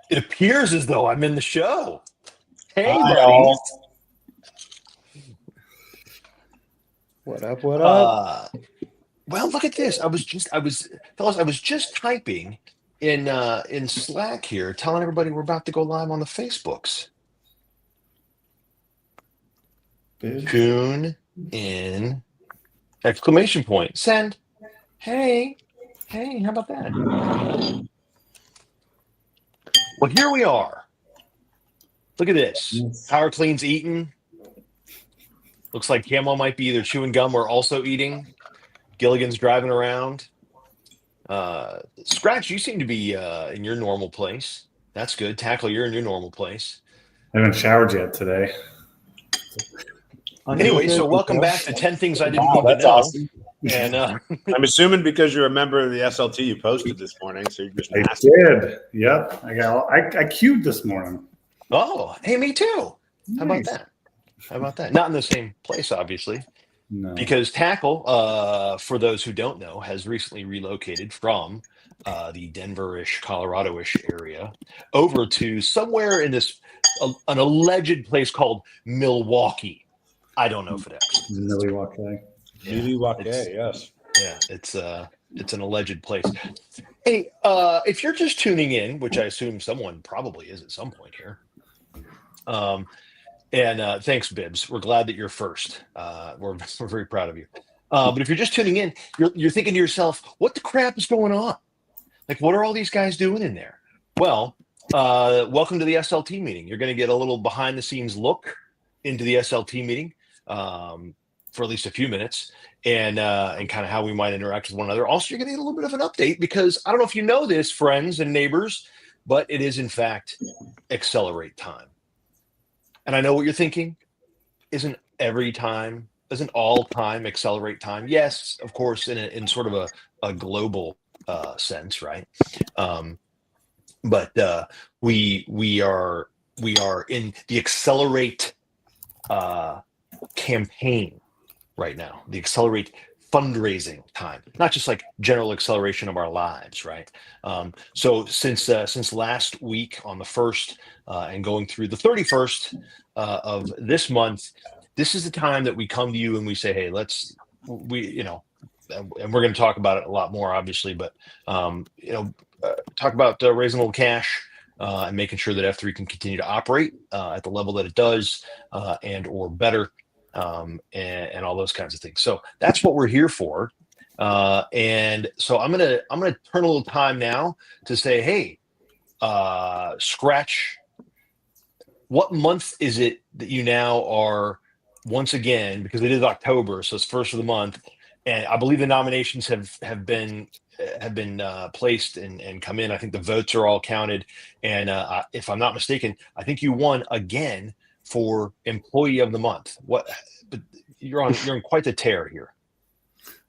It appears as though I'm in the show. Hey, Hi, buddies. all. What up? What up? Well, look at this. I was just typing in Slack here, telling everybody we're about to go live on the Facebooks. Tune in! Exclamation point. Send. Hey, how about that? Well, here we are. Look at this. Power Clean's eating. Looks like Camo might be either chewing gum or also eating. Gilligan's driving around. Scratch, you seem to be in your normal place. That's good. Tackle, you're in your normal place. I haven't showered yet today. Anyway, so welcome back to 10 Things I Didn't Wow, Need to that's Know. awesome. And I'm assuming because you're a member of the SLT, you posted this morning, so you're just I asking. did. Yep. I queued this morning. oh, hey, me too. How about Nice. that? How about that? Not in the same place, obviously, No. because Tackle, for those who don't know, has recently relocated from the Denver-ish, Colorado-ish area over to somewhere in this an alleged place called Milwaukee. I don't know if it actually exists. Milwaukee. Milwaukee, It's- yes. Yeah, it's an alleged place. Hey, if you're just tuning in, which I assume someone probably is at some point here, and thanks, Bibbs. We're glad that you're first. We're very proud of you. But if you're just tuning in, you're thinking to yourself, what the crap is going on? Like, what are all these guys doing in there? Well, welcome to the SLT meeting. You're going to get a little behind the scenes look into the SLT meeting for at least a few minutes and kind of how we might interact with one another. Also, you're going to get a little bit of an update because I don't know if you know this, friends and neighbors, but it is in fact Accelerate time. And I know what you're thinking. Isn't all time Accelerate time? Yes, of course, in sort of a global sense, right? But we are in the Accelerate campaign right now. The Accelerate fundraising time, not just like general acceleration of our lives, right? So since last week on the 1st and going through the 31st of this month, this is the time that we come to you and we say, hey, and we're going to talk about it a lot more, obviously, but talk about raising a little cash and making sure that F3 can continue to operate at the level that it does and or better. And all those kinds of things. So that's what we're here for. And so I'm gonna turn a little time now to say, hey, Scratch, what month is it that you now are once again, because it is October, so it's first of the month, and I believe the nominations have been placed and come in. I think the votes are all counted, and if I'm not mistaken, I think you won again for Employee of the Month. But you're in quite the tear here.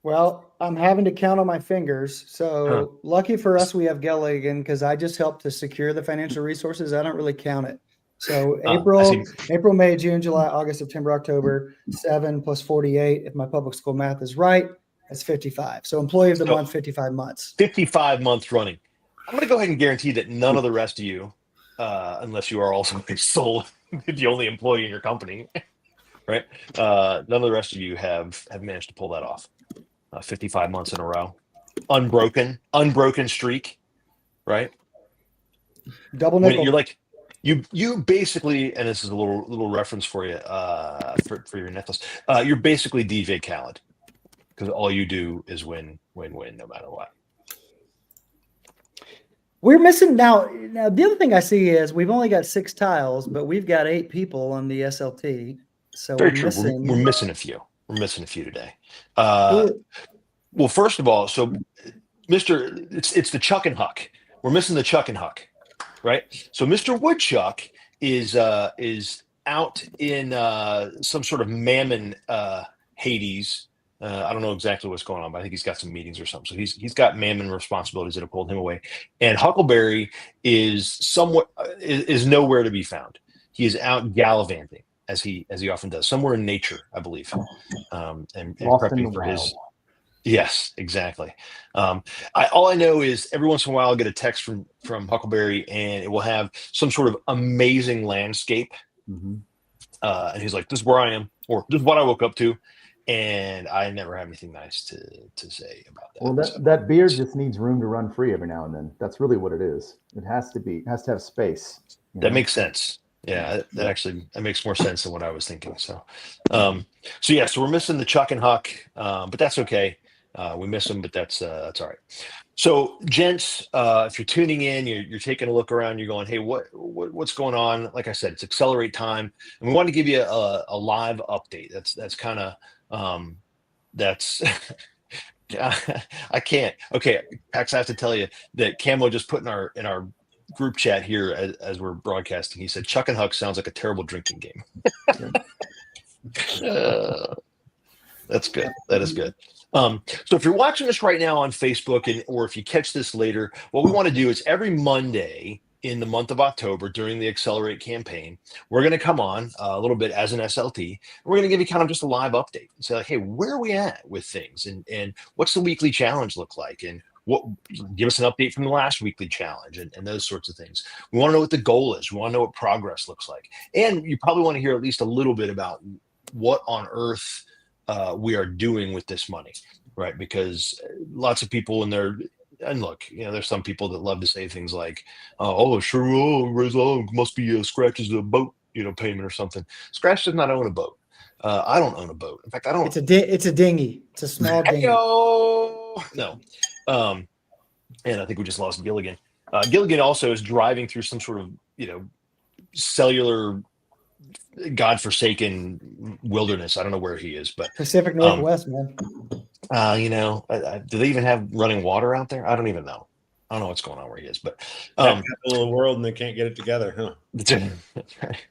Well, I'm having to count on my fingers. So lucky for us, we have Gilligan because I just helped to secure the financial resources. I don't really count it. So April, May, June, July, August, September, October, 7 plus 48. If my public school math is right, that's 55. So Employee of the Month, 55 months. 55 months running. I'm going to go ahead and guarantee that none of the rest of you, unless you are also the only employee in your company, right? None of the rest of you have managed to pull that off. 55 months in a row, unbroken streak, right? Double nickel. You're like you basically, and this is a little reference for you for your necklace. You're basically DJ Khaled because all you do is win, no matter what. We're missing now. The other thing I see is we've only got 6 tiles, but we've got 8 people on the SLT. So Very true. We're missing a few. We're missing a few today. Well, first of all, so it's the Chuck and Huck. We're missing the Chuck and Huck, right? So Mr. Woodchuck is out in some sort of Mammon Hades. I don't know exactly what's going on, but I think he's got some meetings or something. So he's got Mammon responsibilities that have pulled him away. And Huckleberry is nowhere to be found. He is out gallivanting as he often does, somewhere in nature, I believe, and prepping for his. Yes, exactly. All I know is every once in a while I'll get a text from Huckleberry, and it will have some sort of amazing landscape. Mhm. And he's like, "This is where I am," or "This is what I woke up to," and I never have anything nice to say about that. Well, So, that beard just needs room to run free every now and then. That's really what it is. It has to have space. that makes sense. Yeah, that makes more sense than what I was thinking. So yeah, so we're missing the Chuck and Huck, but that's okay. We miss them, but that's all right. So, gents, if you're tuning in, you're taking a look around, you're going, "Hey, what's going on?" Like I said, it's Accelerate time, and we want to give you a live update. That's kind of that's. I can't. Okay, Pax, I have to tell you that Camo just put in our group chat here as we're broadcasting. He said Chuck and Huck sounds like a terrible drinking game. That's good. That is good. So if you're watching this right now on Facebook, or if you catch this later, what we want to do is every Monday in the month of October during the Accelerate campaign, we're going to come on a little bit as an SLT. And we're going to give you kind of just a live update and say, like, "Hey, where are we at with things? And what's the weekly challenge look like? And give us an update from the last weekly challenge and those sorts of things. We want to know what the goal is. We want to know what progress looks like. And you probably want to hear at least a little bit about what on earth we are doing with this money, right? Because lots of people and look, there's some people that love to say things like, "Oh, sure, must be Scratch's a boat, payment or something." Scratch does not own a boat. I don't own a boat. In fact, I don't. It's a dinghy. It's a small dinghy. No. And I think we just lost Gilligan. Gilligan also is driving through some sort of, cellular godforsaken wilderness. I don't know where he is, but Pacific Northwest, man. do they even have running water out there? I don't even know. I don't know what's going on where he is, but Capital of the world, and they can't get it together, huh? that's right.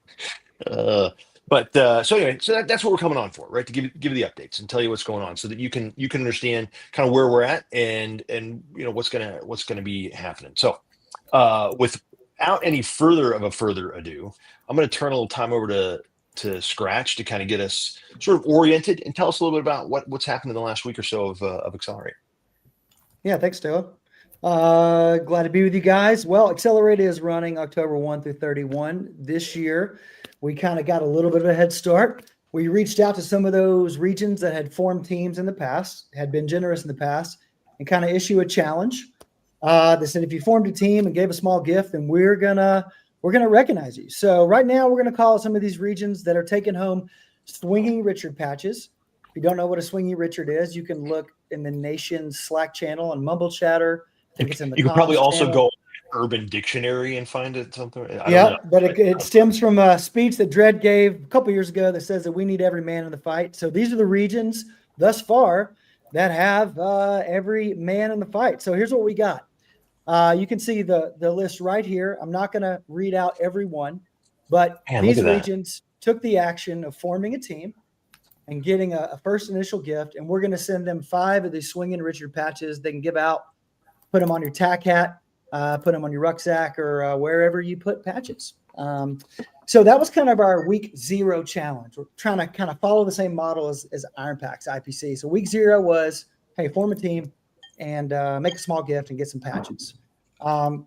So anyway, that's what we're coming on for, right? To give you the updates and tell you what's going on, so that you can understand kind of where we're at and what's gonna be happening. So, without any further ado, I'm going to turn a little time over to Scratch to kind of get us sort of oriented and tell us a little bit about what's happened in the last week or so of Accelerate. Yeah, thanks, Noah. Glad to be with you guys. Well, Accelerate is running October 1 through 31 this year. We kind of got a little bit of a head start. We reached out to some of those regions that had formed teams in the past, had been generous in the past, and kind of issue a challenge. They said, if you formed a team and gave a small gift, then we're gonna recognize you. So right now we're gonna call some of these regions that are taking home Swinging Richard patches. If you don't know what a Swinging Richard is, you can look in the nation's Slack channel and Mumble Chatter. I think it's in the You could probably also channel. go on Urban Dictionary and find it something. Yeah, but it stems from a speech that Dredd gave a couple years ago that says that we need every man in the fight. So these are the regions thus far that have every man in the fight. So here's what we got. You can see the list right here. I'm not going to read out every one, but these regions took the action of forming a team and getting a first initial gift, and we're going to send them 5 of these Swinging Richard patches. They can give out, put them on your tack hat, put them on your rucksack, or wherever you put patches. So that was kind of our week 0 challenge. We're trying to kind of follow the same model as Iron Packs IPC. So week 0 was, hey, form a team and make a small gift and get some patches.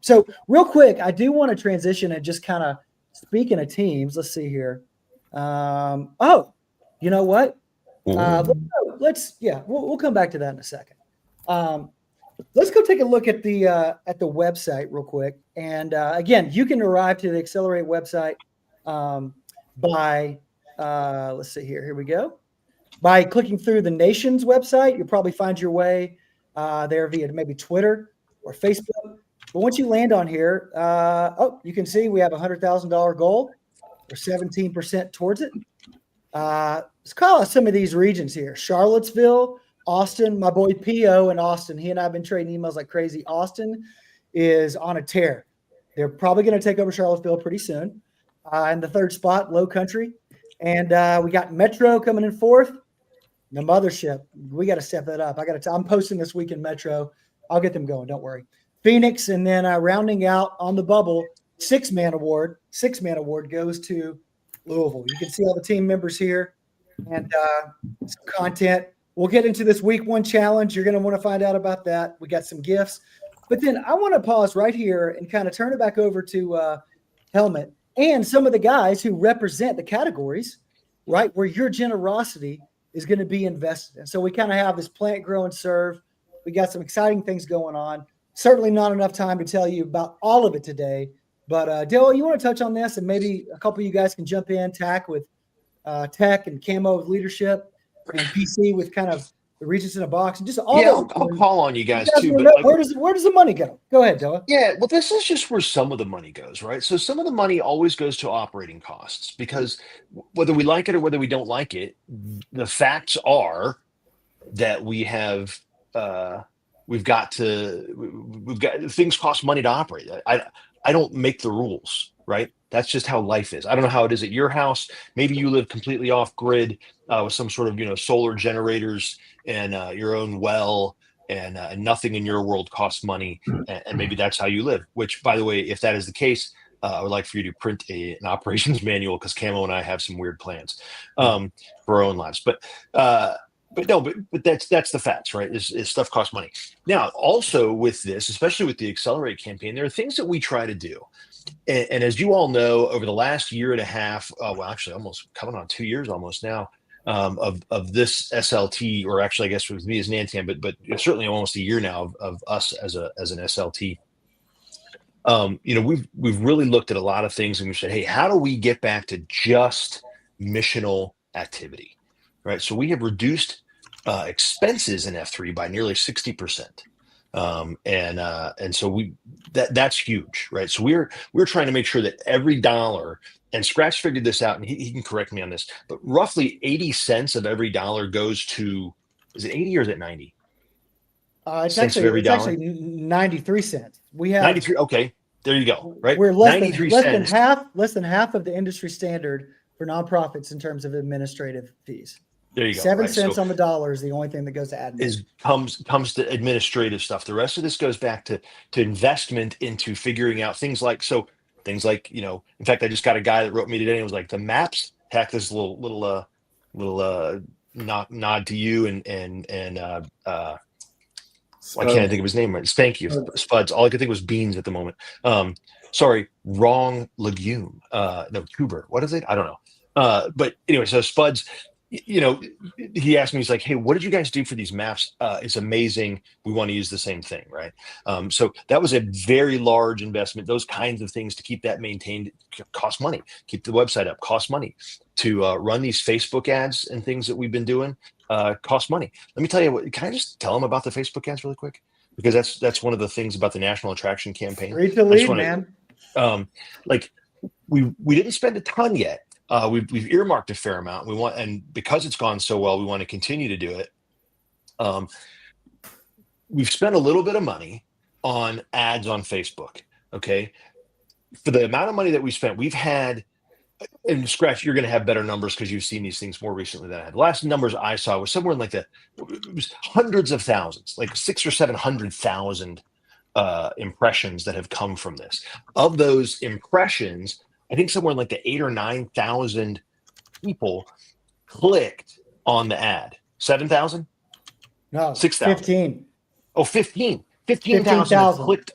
So real quick, I do want to transition and just kind of speaking of teams. Let's see here. You know what? We'll come back to that in a second. Let's go take a look at the website real quick. And again, you can arrive to the Accelerate website by let's see here. Here we go. By clicking through the nation's website, you'll probably find your way there via maybe Twitter or Facebook. But once you land on here, you can see we have a $100,000 goal. We're 17% towards it. Let's call out some of these regions here. Charlottesville, Austin, my boy P.O. in Austin. He and I have been trading emails like crazy. Austin is on a tear. They're probably going to take over Charlottesville pretty soon. In the 3rd spot, Low Country. And we got Metro coming in 4th. The mothership. We got to step that up. I'm posting this week in Metro. I'll get them going. Don't worry. Phoenix, and then rounding out on the bubble, 6-man award. 6-man award goes to Louisville. You can see all the team members here and some content. we'll get into this week 1 challenge. You're going to want to find out about that. We got some gifts. But then I want to pause right here and kind of turn it back over to Helmet and some of the guys who represent the categories, right, where your generosity is going to be invested. And so we kind of have this plant, grow, and serve. We got some exciting things going on. Certainly not enough time to tell you about all of it today. But Dale, you want to touch on this, and maybe a couple of you guys can jump in, Tack with tech, and Camo with leadership, and PC with kind of the Regents in a Box, and just all. Yeah, I'll call on you guys too. But where does the money go? Go ahead, Dale. Yeah, well, this is just where some of the money goes, right? So some of the money always goes to operating costs because whether we like it or whether we don't like it, the facts are that we've got things cost money to operate. I don't make the rules, right? That's just how life is. I don't know how it is at your house. Maybe you live completely off grid with some sort of solar generators and your own well, and nothing in your world costs money, and maybe that's how you live. Which, by the way, if that is the case, I would like for you to print an operations manual because Camo and I have some weird plans for our own lives. But that's the facts, right? Is stuff costs money. Now, also with this, especially with the Accelerate campaign, there are things that we try to do. And as you all know, over the last year and a half, well, actually almost coming on 2 years almost now, of this SLT, or actually, I guess with me as Nantan, but certainly almost a year now of us as an SLT. We've really looked at a lot of things, and we said, hey, how do we get back to just missional activity, right? So we have reduced expenses in F3 by nearly 60%. And so that's huge, right? So we're trying to make sure that every dollar, and Scratch figured this out, and he can correct me on this, but roughly 80 cents of every dollar goes to, is it 80 or is it 90? It's actually 93 cents. We have 93. Okay, there you go. Right, we're less than half of the industry standard for nonprofits in terms of administrative fees. There you go. 7 cents on the dollar is the only thing that goes to admin. Comes to administrative stuff. The rest of this goes back to investment into figuring out things like, in fact, I just got a guy that wrote me today and was like, the maps, heck, this little nod to you and why can't I think of his name right? Thank you, Spuds. All I could think was beans at the moment. Sorry, wrong legume. No, tuber. What is it? I don't know. But anyway, so Spuds, he asked me, he's like, hey, what did you guys do for these maps? It's amazing. We want to use the same thing, right? So that was a very large investment. Those kinds of things to keep that maintained cost money. Keep the website up cost money. To run these Facebook ads and things that we've been doing cost money. Let me tell you what. Can I just tell them about the Facebook ads really quick? Because that's one of the things about the National Attraction Campaign. Read the lead, man. We didn't spend a ton yet. We've earmarked a fair amount. And because it's gone so well, we want to continue to do it. We've spent a little bit of money on ads on Facebook. Okay, for the amount of money that we spent, we've had. And Scratch, you're going to have better numbers because you've seen these things more recently than I have. The last numbers I saw was somewhere in it was hundreds of thousands, like 600,000 or 700,000 impressions that have come from this. Of those impressions, I think somewhere in the 8,000 or 9,000 people clicked on the ad. 7,000? No, 6,000. 15. Oh, 15. 15,000 clicked.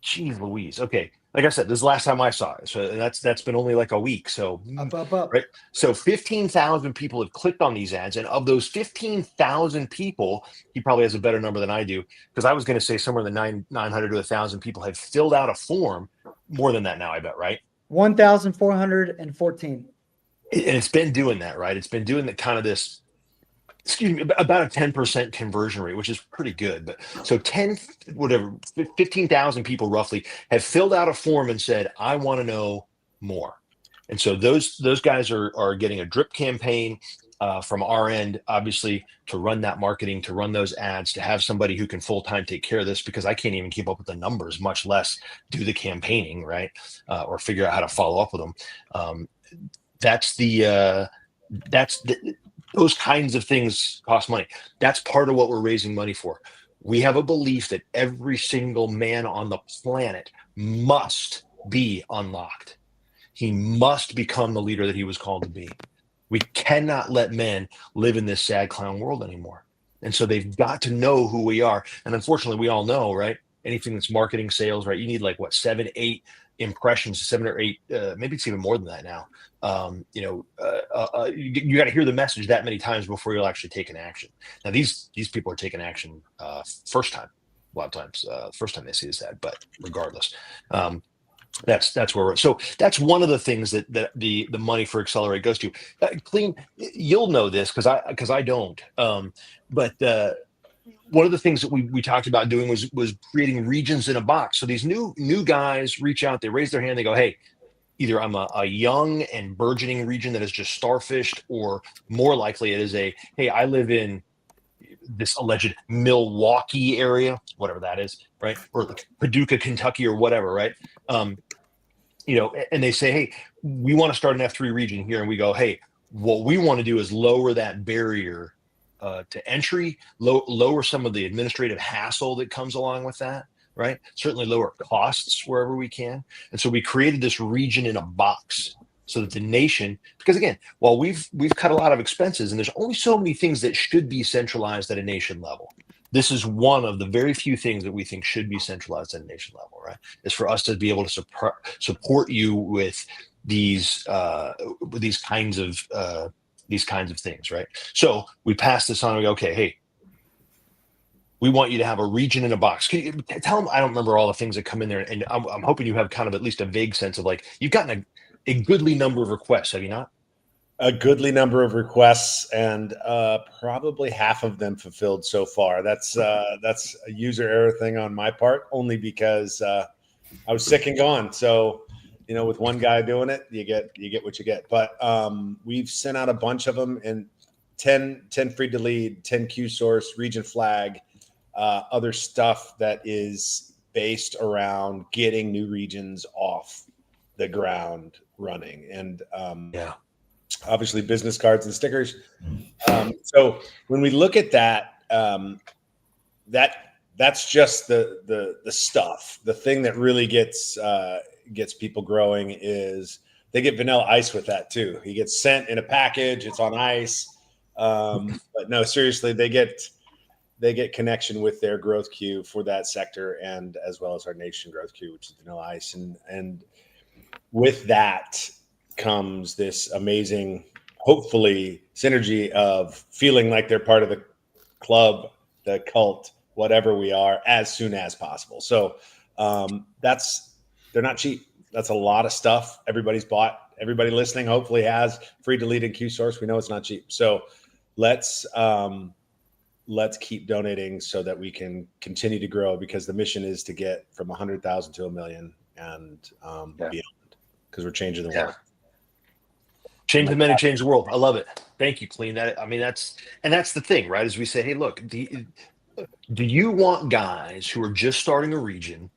Jeez Louise. Okay. Like I said, this is the last time I saw it. So that's been only like a week. So up. Right. So 15,000 people have clicked on these ads. And of those 15,000 people, he probably has a better number than I do, because I was going to say somewhere in the 900 to 1,000 people have filled out a form. More than that now, I bet, right? 1,414. And it's been doing that, right? It's been doing that kind of this, about a 10% conversion rate, which is pretty good. But so 15,000 people roughly have filled out a form and said, I want to know more. And so those guys are getting a drip campaign from our end, obviously, to run that marketing, to run those ads, to have somebody who can full-time take care of this, because I can't even keep up with the numbers, much less do the campaigning, right? Or figure out how to follow up with them. Those kinds of things cost money. That's part of what we're raising money for. We have a belief that every single man on the planet must be unlocked. He must become the leader that he was called to be. We cannot let men live in this sad clown world anymore. And so they've got to know who we are. And unfortunately, we all know, right? Anything that's marketing, sales, right? You need like what, 7, 8 impressions, 7 or 8, maybe it's even more than that now. You got to hear the message that many times before you'll actually take an action. Now, these people are taking action first time, a lot of times, first time they see this ad, but regardless. That's where we're. So that's one of the things that the money for Accelerate goes to. Clean, you'll know this because I don't. But one of the things that we talked about doing was creating regions in a box. So these new guys reach out, they raise their hand, they go, hey, either I'm a young and burgeoning region that is just starfished, or more likely it is hey, I live in this alleged Milwaukee area, whatever that is, right? Or like Paducah, Kentucky, or whatever, right? And they say, hey, we want to start an F3 region here. And we go, hey, what we want to do is lower that barrier to entry, lower some of the administrative hassle that comes along with that, right? Certainly lower costs wherever we can. And so we created this region in a box so that the nation, because again, while we've cut a lot of expenses, and there's only so many things that should be centralized at a nation level. This is one of the very few things that we think should be centralized at a nation level, right? Is for us to be able to support you with these kinds of things, right? So we pass this on and we go, okay, hey, we want you to have a region in a box. Can you tell them? I don't remember all the things that come in there, and I'm hoping you have kind of at least a vague sense of like, you've gotten a goodly number of requests, have you not? A goodly number of requests, and probably half of them fulfilled so far. That's a user error thing on my part, only because I was sick and gone. So, with one guy doing it, you get what you get. But we've sent out a bunch of them, and 10 free to lead, 10 Q source, region flag, other stuff that is based around getting new regions off the ground running, and obviously business cards and stickers. So when we look at that, that's just the stuff. The thing that really gets people growing is they get vanilla ice with that too. He gets sent in a package. It's on ice. But no, seriously, they get connection with their growth queue for that sector, and as well as our nation growth queue, which is vanilla ice. And with that comes this amazing, hopefully, synergy of feeling like they're part of the club, the cult, whatever we are, as soon as possible. So they're not cheap. That's a lot of stuff. Everybody's bought. Everybody listening hopefully has free delete and Q source. We know it's not cheap. So let's keep donating so that we can continue to grow, because the mission is to get from 100,000 to 1 million and beyond, because we're changing the world. Change the men and change the world. I love it. Thank you, Clean. That's the thing, right? As we say, hey, look, do you want guys who are just starting a region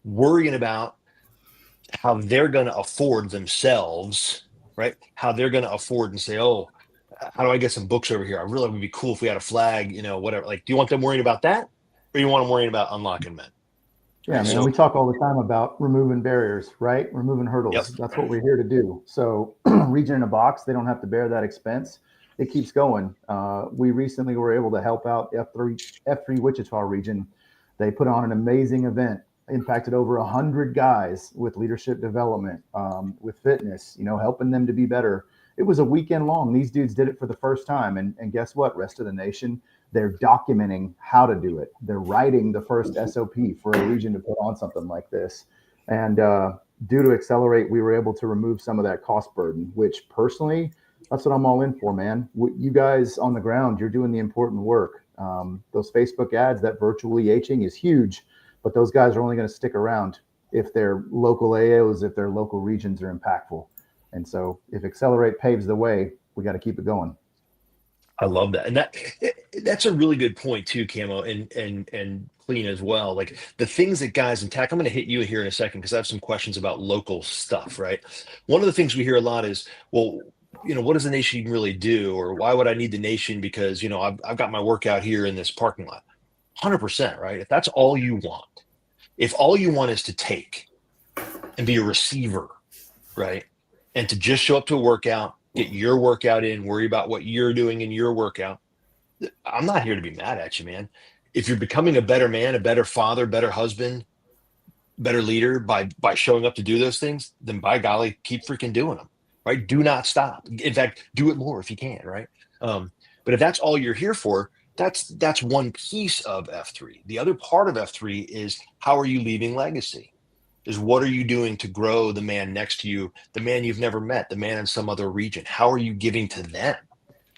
worrying about how they're going to afford themselves, right? How they're going to afford and say, oh, how do I get some books over here? I really would be cool if we had a flag, whatever. Like, do you want them worrying about that, or you want them worrying about unlocking men? Yeah, man, we talk all the time about removing barriers, right? Removing hurdles. Yep. That's what we're here to do. So region in a box, they don't have to bear that expense. It keeps going. We recently were able to help out F3 Wichita region. They put on an amazing event, impacted over 100 guys with leadership development, with fitness, helping them to be better. It was a weekend long. These dudes did it for the first time. And guess what? Rest of the nation, they're documenting how to do it. They're writing the first SOP for a region to put on something like this. And due to Accelerate, we were able to remove some of that cost burden, which personally, that's what I'm all in for, man. You guys on the ground, you're doing the important work. Those Facebook ads, that virtual EHing is huge, but those guys are only going to stick around if their local AOs, if their local regions are impactful. And so if Accelerate paves the way, we got to keep it going. I love that. And that's a really good point too, Camo, and Clean as well. Like the things that guys in tech, I'm going to hit you here in a second, because I have some questions about local stuff, right? One of the things we hear a lot is, well, what does the nation really do? Or why would I need the nation? Because, I've got my workout here in this parking lot. 100%, right? If that's all you want, if all you want is to take and be a receiver, right? And to just show up to a workout, get your workout in, worry about what you're doing in your workout. I'm not here to be mad at you, man. If you're becoming a better man, a better father, better husband, better leader by showing up to do those things, then by golly, keep freaking doing them, right? Do not stop. In fact, do it more if you can, right? But if that's all you're here for, that's one piece of F3. The other part of F3 is how are you leaving legacy? Is what are you doing to grow the man next to you, the man you've never met, the man in some other region? How are you giving to them?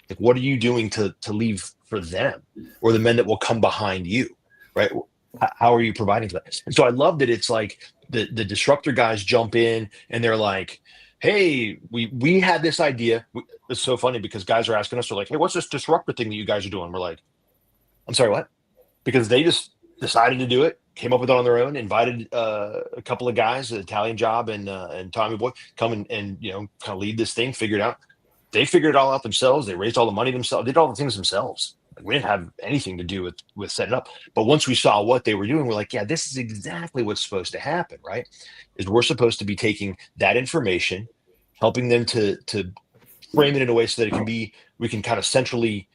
Like, what are you doing to leave for them or the men that will come behind you, right? How are you providing for that? And so I love that it's like the disruptor guys jump in and they're like, hey, we had this idea. It's so funny because guys are asking us, they're like, hey, what's this disruptor thing that you guys are doing? We're like, I'm sorry, what? Because they just decided to do it, came up with it on their own, invited a couple of guys, Italian Job and Tommy Boy, come and kind of lead this thing, figure it out. They figured it all out themselves. They raised all the money themselves, did all the things themselves. Like, we didn't have anything to do with setting up. But once we saw what they were doing, we're like, yeah, this is exactly what's supposed to happen, right? Is we're supposed to be taking that information, helping them to frame it in a way so that we can kind of centrally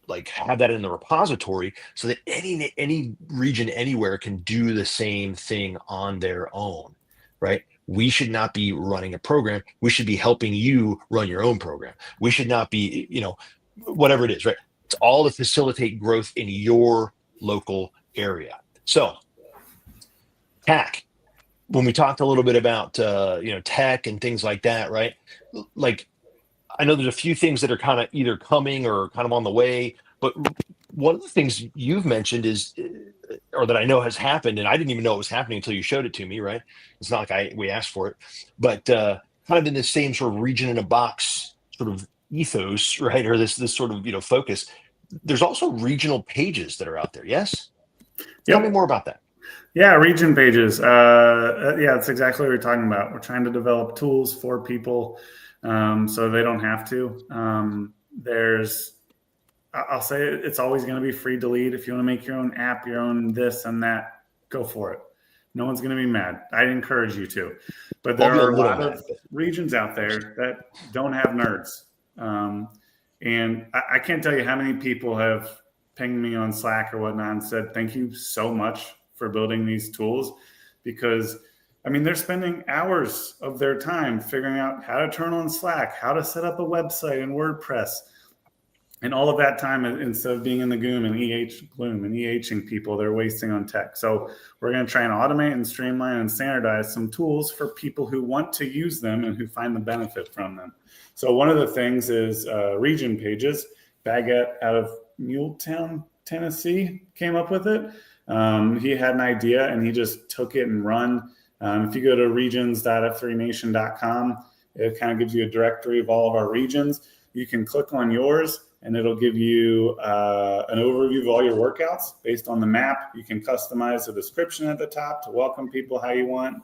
like have that in the repository so that any region anywhere can do the same thing on their own, right? We should not be running a program. We should be helping you run your own program. We should not be, whatever it is, right? It's all to facilitate growth in your local area. So, TAC, when we talked a little bit about, tech and things like that, right? Like, I know there's a few things that are kind of either coming or kind of on the way, but one of the things you've mentioned is, or that I know has happened, and I didn't even know it was happening until you showed it to me, right? It's not like we asked for it, but kind of in the same sort of region in a box sort of ethos, right? Or this sort of, focus. There's also regional pages that are out there. Yes. Tell me more about that. Yeah, region pages. Yeah, that's exactly what we're talking about. We're trying to develop tools for people so they don't have to. I'll say it's always going to be free to lead. If you want to make your own app, your own this and that, go for it. No one's going to be mad. I'd encourage you to. But there are a lot of regions out there that don't have nerds. And I can't tell you how many people have pinged me on Slack or whatnot and said, thank you so much for building these tools, because they're spending hours of their time figuring out how to turn on Slack, how to set up a website in WordPress, and all of that time, instead of being in the gloom and EHing people, they're wasting on tech. So we're going to try and automate and streamline and standardize some tools for people who want to use them and who find the benefit from them. So one of the things is region pages. Baguette out of Muletown, Tennessee came up with it. He had an idea and he just took it and run. If you go to regions.f3nation.com, it kind of gives you a directory of all of our regions. You can click on yours and it'll give you an overview of all your workouts based on the map. You can customize the description at the top to welcome people how you want.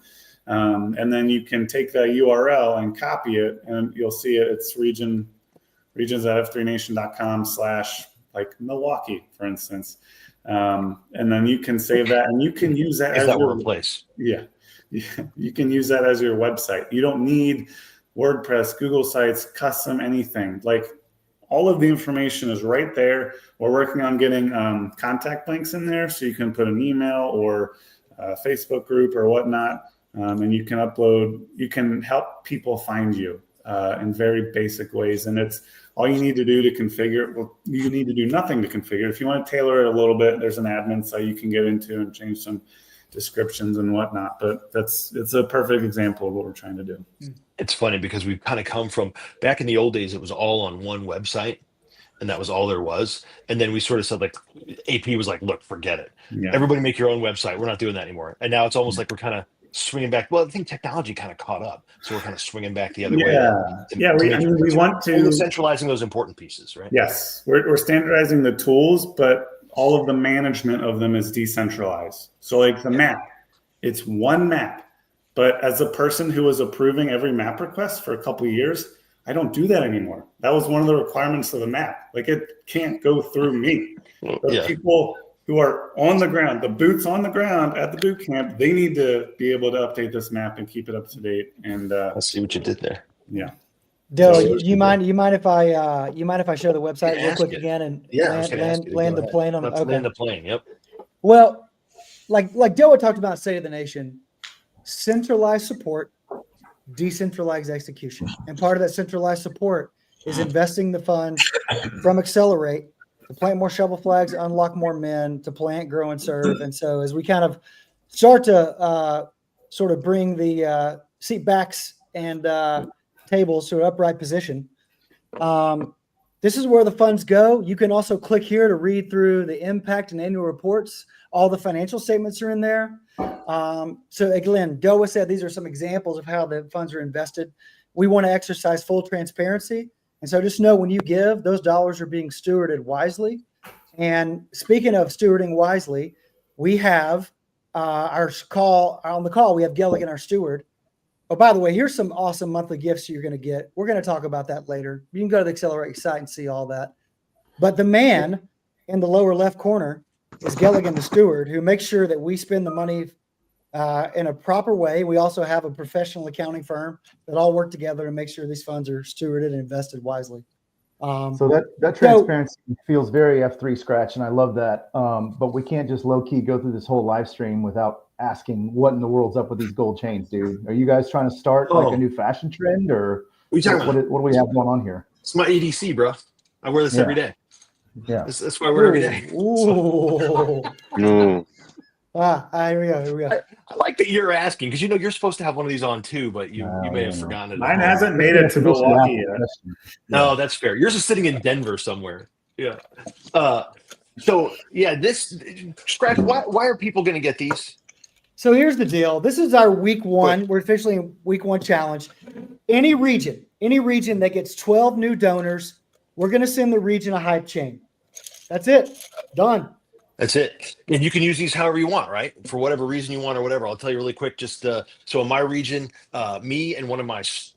And then you can take that URL and copy it, and you'll see it. It's regions.f3nation.com / like Milwaukee, for instance. And then you can save that, and you can use that as your place. Yeah. You can use that as your website. You don't need WordPress, Google Sites, custom anything. Like, all of the information is right there. We're working on getting contact links in there so you can put an email or a Facebook group or whatnot. And you can help people find you in very basic ways. And it's all you need to do to configure. Well, you need to do nothing to configure. If you want to tailor it a little bit, there's an admin site you can get into and change some descriptions and whatnot. But it's a perfect example of what we're trying to do. It's funny because we've kind of come from back in the old days, it was all on one website and that was all there was. And then we sort of said, like, AP was like, look, forget it. Yeah. Everybody make your own website. We're not doing that anymore. And now it's almost like we're kind of swinging back. Well, I think technology kind of caught up. So we're kind of swinging back the other way. We want to centralizing those important pieces, right? Yes. We're standardizing the tools, but all of the management of them is decentralized. So like the map, it's one map. But as a person who was approving every map request for a couple of years, I don't do that anymore. That was one of the requirements of the map. Like, it can't go through me. The people who are on the ground, the boots on the ground at the boot camp, they need to be able to update this map and keep it up to date. And I see what you did there. Yeah. Dylan, you mind if I show the website real quick again and land the plane on? Let's land the plane. Yep. Well, like Dylan talked about State of the Nation, centralized support, decentralized execution, and part of that centralized support is investing the funds from Accelerate to plant more shovel flags, unlock more men, to plant, grow, and serve. And so as we kind of start to sort of bring the seat backs and tables to an upright position, this is where the funds go. You can also click here to read through the impact and annual reports. All the financial statements are in there. So again, Doa said these are some examples of how the funds are invested. We want to exercise full transparency. And so just know when you give, those dollars are being stewarded wisely. And speaking of stewarding wisely, we have on the call, we have Gilligan, our steward. Oh, by the way, here's some awesome monthly gifts you're going to get. We're going to talk about that later. You can go to the Accelerate site and see all that. But the man in the lower left corner is Gilligan, the steward, who makes sure that we spend the money in a proper way. We also have a professional accounting firm that all work together to make sure these funds are stewarded and invested wisely. So that transparency feels very F3 scratch, and I love that. But we can't just low key go through this whole live stream without asking what in the world's up with these gold chains, dude. Are you guys trying to start like a new fashion trend, or what do we have going on here? It's my EDC, bro. I wear this every day. Yeah, that's why I wear it every day. Ooh. Mm. Here we go. I like that you're asking, because you're supposed to have one of these on too, but you may have forgotten it. Mine hasn't made it to Milwaukee yet. No, that's fair. Yours is sitting in Denver somewhere. Yeah. So yeah, this scratch. Why are people going to get these? So here's the deal. This is our week one. We're officially in week one challenge. Any region that gets 12 new donors, we're going to send the region a hype chain. That's it. Done. That's it. And you can use these however you want, right? For whatever reason you want or whatever. I'll tell you really quick. Just so in my region, me and one of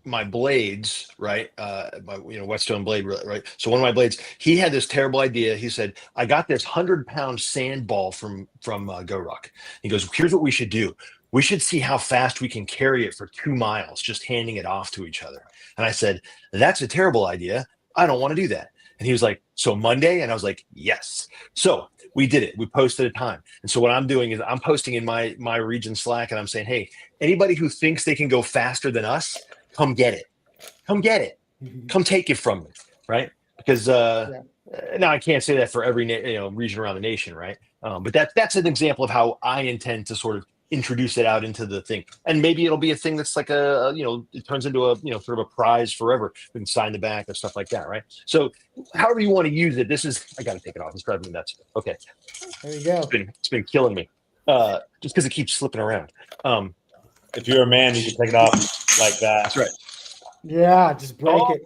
my blades, right? My whetstone blade, right? So one of my blades, he had this terrible idea. He said, "I got this 100-pound sand ball from GoRuck." He goes, "Here's what we should do. We should see how fast we can carry it for 2 miles, just handing it off to each other." And I said, "That's a terrible idea. I don't want to do that." And he was like, "So Monday?" And I was like, "Yes." So we did it. We posted a time. And so what I'm doing is I'm posting in my region Slack, and I'm saying, "Hey, anybody who thinks they can go faster than us, come get it. Come get it. Come take it from me." Right? Because now I can't say that for every region around the nation, right? But that's an example of how I intend to sort of introduce it out into the thing. And maybe it'll be a thing that's like it turns into a sort of a prize forever. We can sign the back and stuff like that, right? So however you want to use it, I got to take it off. It's driving me nuts. Okay. There you go. It's been killing me. Just because it keeps slipping around. If you're a man, you can take it off like that. That's right. Yeah, just break it.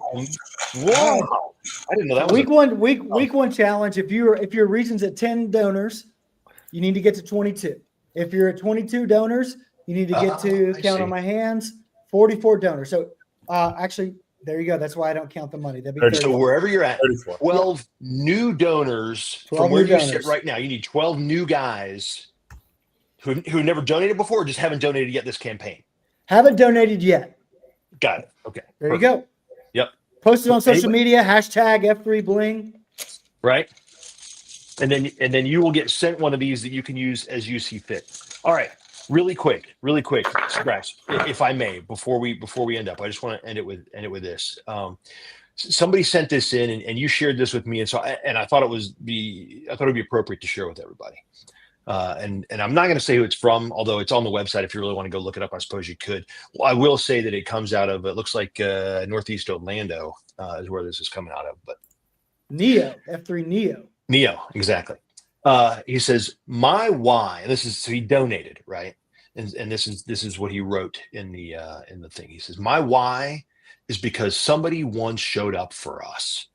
Wow. I didn't know that was week one challenge. If your region's at 10 donors, you need to get to 22. If you're at 22 donors, you need to get to count on my hands, 44 donors. So actually, there you go. That's why I don't count the money. That'd be so wherever you're at, 34. 12 new donors from where you sit right now. You need 12 new guys who never donated before, or just haven't donated yet this campaign. Haven't donated yet. Got it. Okay. There you go. Yep. Post it on social media, hashtag F3Bling. Right. And then you will get sent one of these that you can use as you see fit. All right. Really quick, Scratch, if I may, before we end up, I just want to end it with this. Somebody sent this in, and you shared this with me, and so I thought it would be appropriate to share with everybody. And I'm not going to say who it's from, although it's on the website. If you really want to go look it up, I suppose you could. Well, I will say that it comes out of, it looks like Northeast Orlando is where this is coming out of. But F3 Neo, exactly. He says, "My why," and so he donated, right? And this is what he wrote in the thing. He says, "My why is because somebody once showed up for us.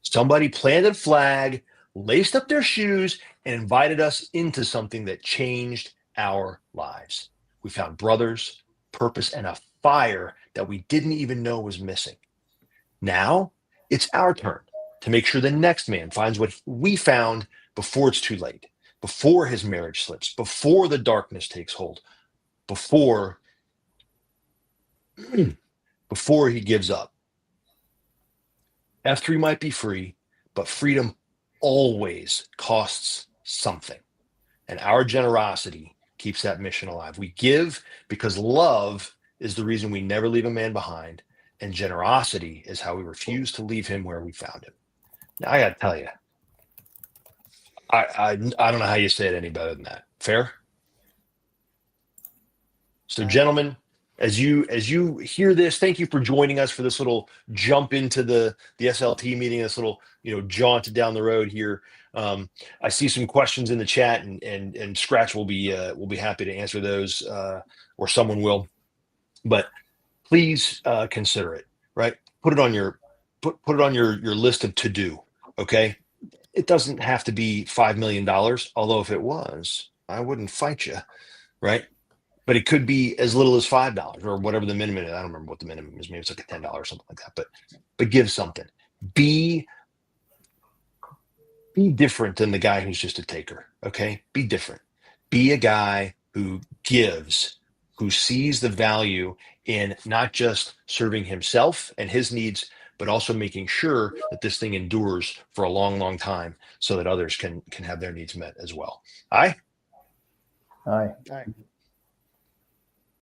Somebody planted a flag, laced up their shoes, and invited us into something that changed our lives. We found brothers, purpose, and a fire that we didn't even know was missing. Now it's our turn to make sure the next man finds what we found before it's too late, before his marriage slips, before the darkness takes hold, before before he gives up. F3 might be free, but freedom always costs something. And our generosity keeps that mission alive. We give because love is the reason we never leave a man behind, and generosity is how we refuse to leave him where we found him. Now, I got to tell you, I don't know how you say it any better than that. Fair? So, gentlemen, as you hear this, thank you for joining us for this little jump into the SLT meeting, this little jaunt down the road here. I see some questions in the chat, and Scratch will be happy to answer those, or someone will. But please consider it. Right, put it on your list of to do. Okay, it doesn't have to be $5 million. Although if it was, I wouldn't fight you. Right. But it could be as little as $5 or whatever the minimum is. I don't remember what the minimum is. Maybe it's like a $10 or something like that. But give something. Be different than the guy who's just a taker. Okay? Be different. Be a guy who gives, who sees the value in not just serving himself and his needs, but also making sure that this thing endures for a long, long time so that others can have their needs met as well. Aye? Aye. All right.